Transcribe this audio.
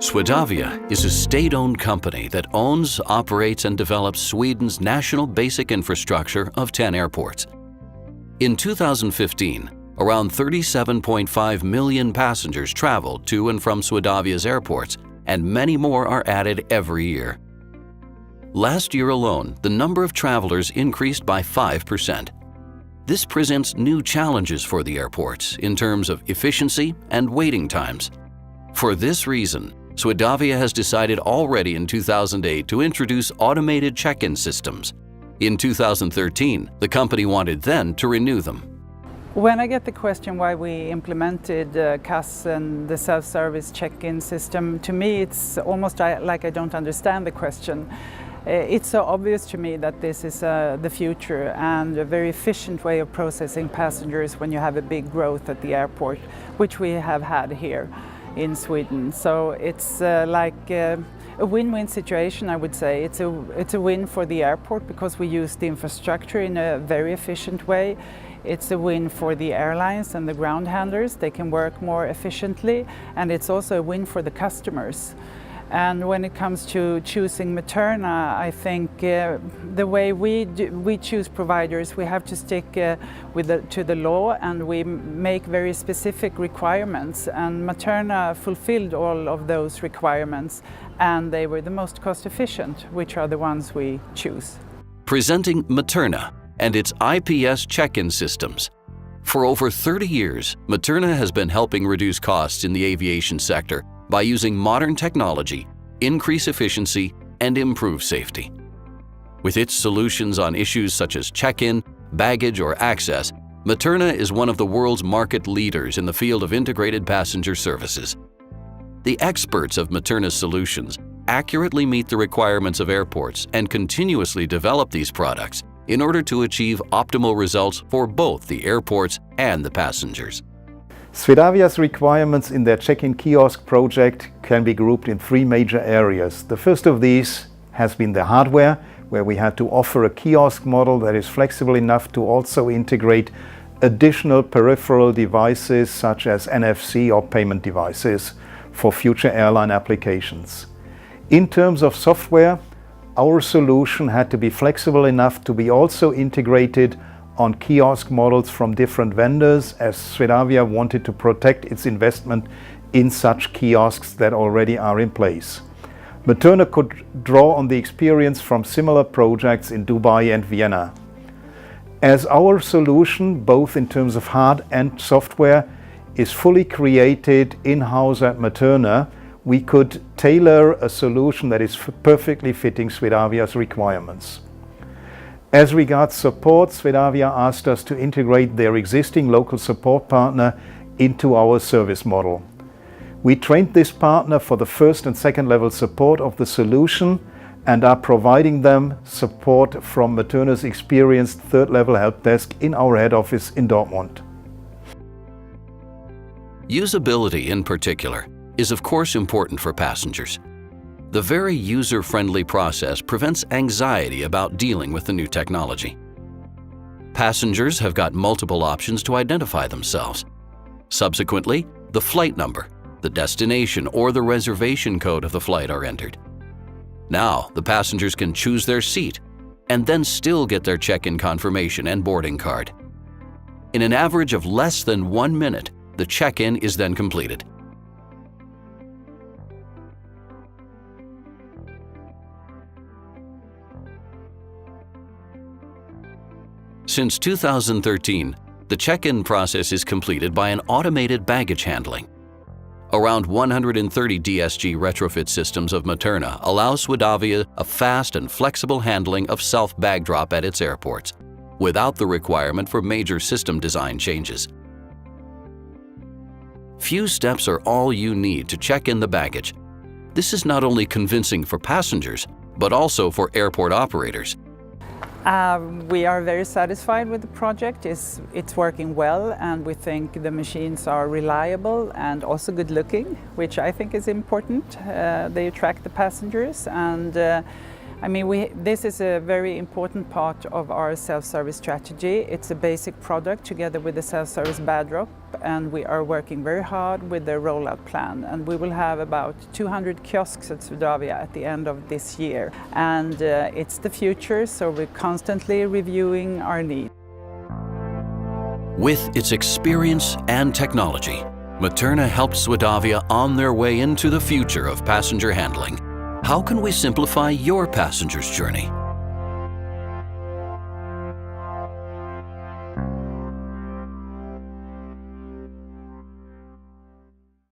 Swedavia is a state-owned company that owns, operates, and develops Sweden's national basic infrastructure of 10 airports. In 2015, around 37.5 million passengers traveled to and from Swedavia's airports, and many more are added every year. Last year alone, the number of travelers increased by 5%. This presents new challenges for the airports in terms of efficiency and waiting times. For this reason, Swedavia has decided already in 2008 to introduce automated check-in systems. In 2013, the company wanted then to renew them. When I get the question why we implemented CAS and the self-service check-in system, to me it's almost like I don't understand the question. It's so obvious to me that this is the future and a very efficient way of processing passengers when you have a big growth at the airport, which we have had here in Sweden. So it's like a win-win situation, I would say. It's a win for the airport because we use the infrastructure in a very efficient way. It's a win for the airlines and the ground handlers. They can work more efficiently, and it's also a win for the customers. And when it comes to choosing Materna, I think the way we choose providers, we have to stick to the law, and we make very specific requirements. And Materna fulfilled all of those requirements, and they were the most cost efficient, which are the ones we choose. Presenting Materna and its IPS check-in systems. For over 30 years, Materna has been helping reduce costs in the aviation sector by using modern technology, increase efficiency, and improve safety. With its solutions on issues such as check-in, baggage, or access, Materna is one of the world's market leaders in the field of integrated passenger services. The experts of Materna's solutions accurately meet the requirements of airports and continuously develop these products in order to achieve optimal results for both the airports and the passengers. Swedavia's requirements in their check-in kiosk project can be grouped in three major areas. The first of these has been the hardware, where we had to offer a kiosk model that is flexible enough to also integrate additional peripheral devices such as NFC or payment devices for future airline applications. In terms of software, our solution had to be flexible enough to be also integrated on kiosk models from different vendors, as Swedavia wanted to protect its investment in such kiosks that already are in place. Materna could draw on the experience from similar projects in Dubai and Vienna. As our solution, both in terms of hard and software, is fully created in-house at Materna, we could tailor a solution that is perfectly fitting Swedavia's requirements. As regards support, Swedavia asked us to integrate their existing local support partner into our service model. We trained this partner for the first and second level support of the solution and are providing them support from Materna's experienced third level help desk in our head office in Dortmund. Usability in particular is of course important for passengers. The very user-friendly process prevents anxiety about dealing with the new technology. Passengers have got multiple options to identify themselves. Subsequently, the flight number, the destination, or the reservation code of the flight are entered. Now, the passengers can choose their seat and then still get their check-in confirmation and boarding card. In an average of less than 1 minute, the check-in is then completed. Since 2013, the check-in process is completed by an automated baggage handling. Around 130 DSG retrofit systems of Materna allow Swedavia a fast and flexible handling of self-bag drop at its airports, without the requirement for major system design changes. Few steps are all you need to check in the baggage. This is not only convincing for passengers, but also for airport operators. We are very satisfied with the project. It's working well, and we think the machines are reliable and also good looking, which I think is important. They attract the passengers, and I mean, this is a very important part of our self-service strategy. It's a basic product together with the self-service bedrock, and we are working very hard with the rollout plan. And we will have about 200 kiosks at Swedavia at the end of this year. And it's the future, so we're constantly reviewing our needs. With its experience and technology, Materna helped Swedavia on their way into the future of passenger handling. How can we simplify your passenger's journey?